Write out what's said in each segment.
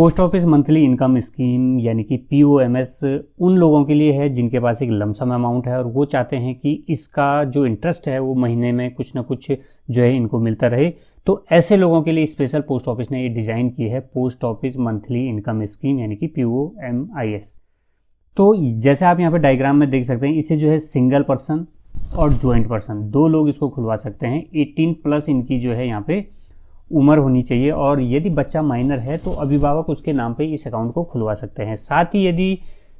Post office monthly income scheme यानी कि पीओएमएस उन लोगों के लिए है जिनके पास एक लमसम अमाउंट है और वो चाहते हैं कि इसका जो इंटरेस्ट है वो महीने में कुछ ना कुछ जो है इनको मिलता रहे। तो ऐसे लोगों के लिए स्पेशल पोस्ट ऑफिस ने ये डिज़ाइन की है post office monthly income scheme यानी कि पीओएमआईएस। तो जैसे आप यहाँ पे डायग्राम में देख सकते हैं, इसे जो है सिंगल पर्सन और ज्वाइंट पर्सन दो लोग इसको खुलवा सकते हैं। 18+ इनकी जो है यहाँ पे उम्र होनी चाहिए और यदि बच्चा माइनर है तो अभिभावक उसके नाम पे इस अकाउंट को खुलवा सकते हैं। साथ ही यदि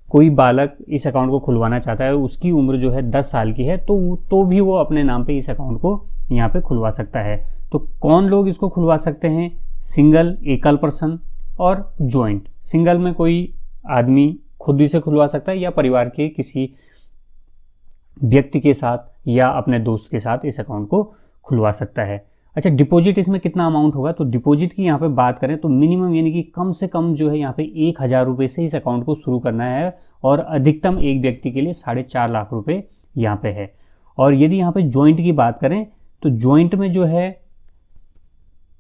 कोई बालक इस अकाउंट को खुलवाना चाहता है, उसकी उम्र जो है 10 साल की है, तो भी वो अपने नाम पे इस अकाउंट को यहाँ पे खुलवा सकता है। तो कौन लोग इसको खुलवा सकते हैं? सिंगल एकल पर्सन और ज्वाइंट। सिंगल में कोई आदमी खुद ही से खुलवा सकता है या परिवार के किसी व्यक्ति के साथ या अपने दोस्त के साथ इस अकाउंट को खुलवा सकता है। अच्छा, डिपॉजिट इसमें कितना अमाउंट होगा? तो डिपॉजिट की यहाँ पे बात करें तो मिनिमम यानी कि कम से कम जो है यहाँ पे 1000 रुपये से इस अकाउंट को शुरू करना है और अधिकतम एक व्यक्ति के लिए 4.5 लाख रुपए यहाँ पे है। और यदि यहाँ पे ज्वाइंट की बात करें तो ज्वाइंट में जो है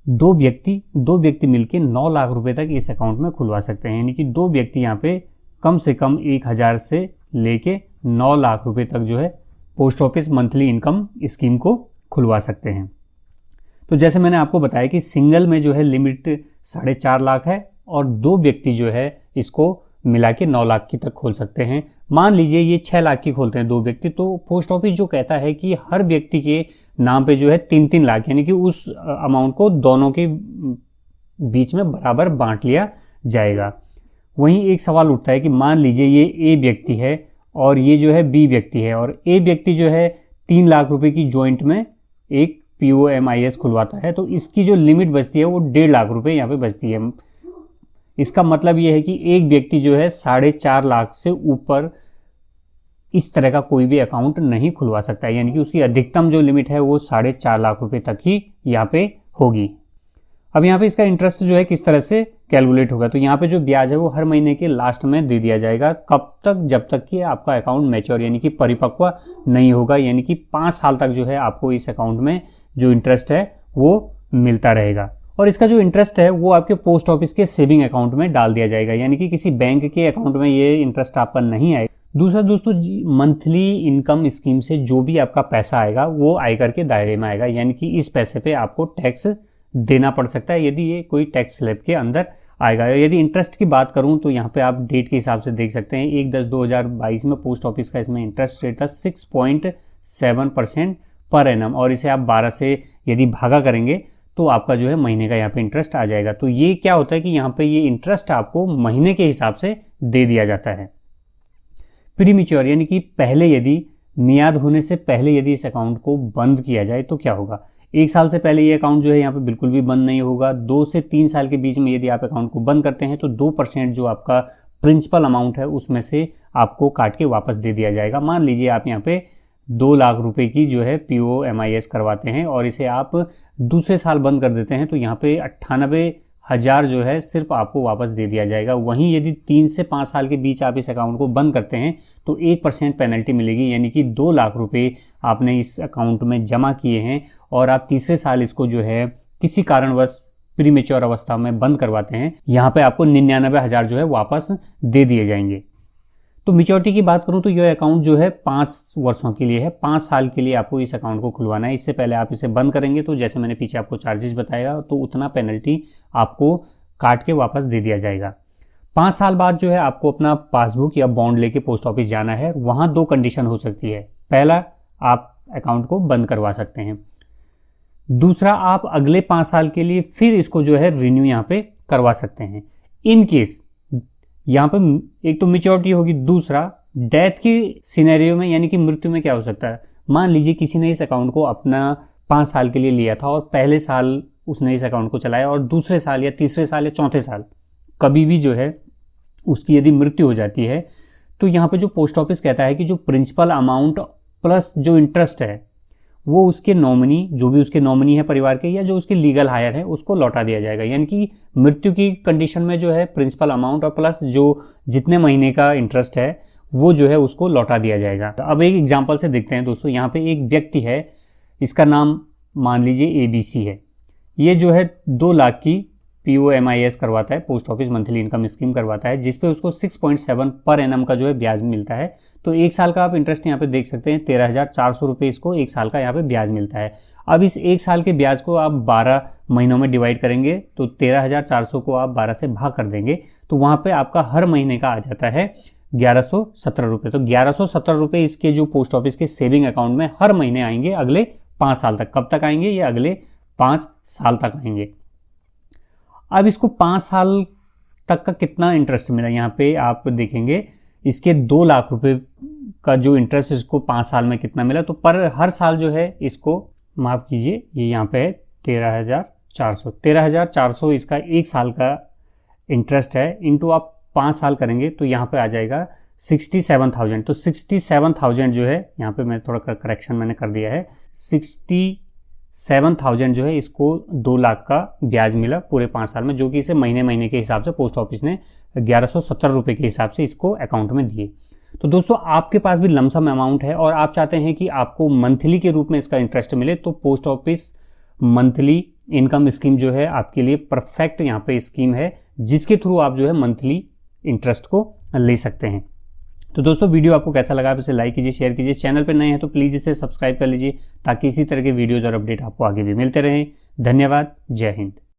दो व्यक्ति मिलके 9 लाख रुपए तक इस अकाउंट में खुलवा सकते हैं। यानी कि दो व्यक्ति यहाँ पे कम से कम 1000 से लेके 9 लाख रुपए तक जो है post office monthly income scheme को खुलवा सकते हैं। तो जैसे मैंने आपको बताया कि सिंगल में जो है लिमिट 4.5 लाख है और दो व्यक्ति जो है इसको मिला के 9 लाख की तक खोल सकते हैं। मान लीजिए ये 6 लाख की खोलते हैं दो व्यक्ति, तो पोस्ट ऑफिस जो कहता है कि हर व्यक्ति के नाम पे जो है 3-3 लाख यानी कि उस अमाउंट को दोनों के बीच में बराबर बांट लिया जाएगा। वहीं एक सवाल उठता है कि मान लीजिए ये ए व्यक्ति है और ये जो है बी व्यक्ति है और ए व्यक्ति जो है 3 लाख रुपए की ज्वाइंट में एक पीओएमआईएस खुलवाता है, तो इसकी जो लिमिट बचती है वो 1.5 लाख रुपए यहाँ पे बचती है। इसका मतलब ये है कि एक व्यक्ति जो है 4.5 लाख से ऊपर इस तरह का कोई भी अकाउंट नहीं खुलवा सकता है, यानी कि उसकी अधिकतम जो लिमिट है वो 4.5 लाख रुपए तक ही यहाँ पे होगी। अब यहाँ पे इसका इंटरेस्ट जो है किस तरह से कैलकुलेट होगा? तो यहाँ पे जो ब्याज है वो हर महीने के लास्ट में दे दिया जाएगा। कब तक? जब तक कि आपका अकाउंट मैच्योर यानी कि परिपक्व नहीं होगा, यानी कि 5 साल तक जो है आपको इस अकाउंट में जो इंटरेस्ट है वो मिलता रहेगा। और इसका जो इंटरेस्ट है वो आपके पोस्ट ऑफिस के सेविंग अकाउंट में डाल दिया जाएगा, यानी कि किसी बैंक के अकाउंट में ये इंटरेस्ट आपका नहीं आएगा। दूसरा दोस्तों, मंथली इनकम स्कीम से जो भी आपका पैसा आएगा वो आयकर के दायरे में आएगा, यानी कि इस पैसे पे आपको टैक्स देना पड़ सकता है यदि ये कोई टैक्स स्लैब के अंदर आएगा। यदि इंटरेस्ट की बात करूं तो यहाँ पे आप डेट के हिसाब से देख सकते हैं 1/10/2022 में पोस्ट ऑफिस का इसमें इंटरेस्ट रेट था 6.7% पर एनम और इसे आप 12 से यदि भागा करेंगे तो आपका जो है महीने का यहाँ पे इंटरेस्ट आ जाएगा। तो ये क्या होता है कि यहाँ पे ये इंटरेस्ट आपको महीने के हिसाब से दे दिया जाता है। प्रीमेच्योर यानी कि पहले यदि मियाद होने से पहले यदि इस अकाउंट को बंद किया जाए तो क्या होगा? 1 साल से पहले ये अकाउंट जो है यहाँ पे बिल्कुल भी बंद नहीं होगा। 2 से 3 साल के बीच में यदि आप अकाउंट को बंद करते हैं तो 2% जो आपका प्रिंसिपल अमाउंट है उसमें से आपको काट के वापस दे दिया जाएगा। मान लीजिए आप यहाँ पे 2 लाख रुपए की जो है पीओएमआईएस करवाते हैं और इसे आप दूसरे साल बंद कर देते हैं तो यहाँ पे 98,000 जो है सिर्फ आपको वापस दे दिया जाएगा। वहीं यदि 3 से 5 साल के बीच आप इस अकाउंट को बंद करते हैं तो 1% पेनल्टी मिलेगी, यानी कि 2 लाख रुपए आपने इस अकाउंट में जमा किए हैं और आप तीसरे साल इसको जो है किसी कारणवश प्रीमेच्योर अवस्था में बंद करवाते हैं, यहाँ पे आपको 99,000 जो है वापस दे दिए जाएंगे। तो मैच्योरिटी की बात करूं तो यह अकाउंट जो है 5 वर्षों के लिए है। 5 साल के लिए आपको इस अकाउंट को खुलवाना है। इससे पहले आप इसे बंद करेंगे तो जैसे मैंने पीछे आपको चार्जेस बताया तो उतना पेनल्टी आपको काट के वापस दे दिया जाएगा। 5 साल बाद जो है आपको अपना पासबुक या बॉन्ड लेके पोस्ट ऑफिस जाना है। वहाँ 2 कंडीशन हो सकती है। पहला, आप अकाउंट को बंद करवा सकते हैं। दूसरा, आप अगले 5 साल के लिए फिर इसको जो है रिन्यू यहाँ पे करवा सकते हैं। इन केस यहाँ पे एक तो मैच्योरिटी होगी, दूसरा डेथ की सिनेरियो में यानी कि मृत्यु में क्या हो सकता है? मान लीजिए किसी ने इस अकाउंट को अपना 5 साल के लिए लिया था और पहले साल उसने इस अकाउंट को चलाया और दूसरे साल या तीसरे साल या चौथे साल कभी भी जो है उसकी यदि मृत्यु हो जाती है तो यहाँ पे जो पोस्ट ऑफिस कहता है कि जो प्रिंसिपल अमाउंट प्लस जो इंटरेस्ट है वो उसके नॉमिनी, जो भी उसके नॉमिनी है परिवार के या जो उसके लीगल हायर है, उसको लौटा दिया जाएगा। यानी कि मृत्यु की कंडीशन में जो है प्रिंसिपल अमाउंट और प्लस जो जितने महीने का इंटरेस्ट है वो जो है उसको लौटा दिया जाएगा। तो अब एक एग्जांपल से देखते हैं दोस्तों। यहाँ पे एक व्यक्ति है, इसका नाम मान लीजिए ABC है। ये जो है 2 लाख की POMIS करवाता है, post office monthly income scheme करवाता है, जिसपे उसको 6.7 पर एनम का जो है ब्याज मिलता है। तो एक साल का आप इंटरेस्ट यहाँ पे देख सकते हैं, 13,400 रुपये इसको एक साल का यहाँ पे ब्याज मिलता है। अब इस एक साल के ब्याज को आप 12 महीनों में डिवाइड करेंगे तो 13,400 को आप 12 से भाग कर देंगे तो वहाँ पे आपका हर महीने का आ जाता है 1117 रुपये। तो 1117 रुपये इसके जो पोस्ट ऑफिस के सेविंग अकाउंट में हर महीने आएंगे अगले 5 साल तक। कब तक आएंगे? ये अगले 5 साल तक आएंगे। अब इसको 5 साल तक का कितना इंटरेस्ट मिला यहाँ पे आप देखेंगे, इसके 2 लाख रुपए का जो इंटरेस्ट इसको 5 साल में कितना मिला। तो पर हर साल जो है इसको माफ़ कीजिए, ये यहाँ पे है 13,400 इसका एक साल का इंटरेस्ट है, इंटू आप 5 साल करेंगे तो यहाँ पे आ जाएगा 67,000। तो 67,000 जो है यहाँ पे मैं थोड़ा करेक्शन मैंने कर दिया है, 67,000 जो है इसको 2 लाख का ब्याज मिला पूरे 5 साल में, जो कि इसे महीने महीने के हिसाब से पोस्ट ऑफिस ने 1117 रुपये के हिसाब से इसको अकाउंट में दिए। तो दोस्तों आपके पास भी लमसम अमाउंट है और आप चाहते हैं कि आपको मंथली के रूप में इसका इंटरेस्ट मिले, तो post office monthly income scheme जो है आपके लिए परफेक्ट यहाँ पे स्कीम है, जिसके थ्रू आप जो है मंथली इंटरेस्ट को ले सकते हैं। तो दोस्तों वीडियो आपको कैसा लगा, आप इसे लाइक कीजिए, शेयर कीजिए, चैनल पर नए हैं तो प्लीज़ इसे सब्सक्राइब कर लीजिए ताकि इसी तरह के वीडियोज़ और अपडेट आपको आगे भी मिलते रहें। धन्यवाद। जय हिंद।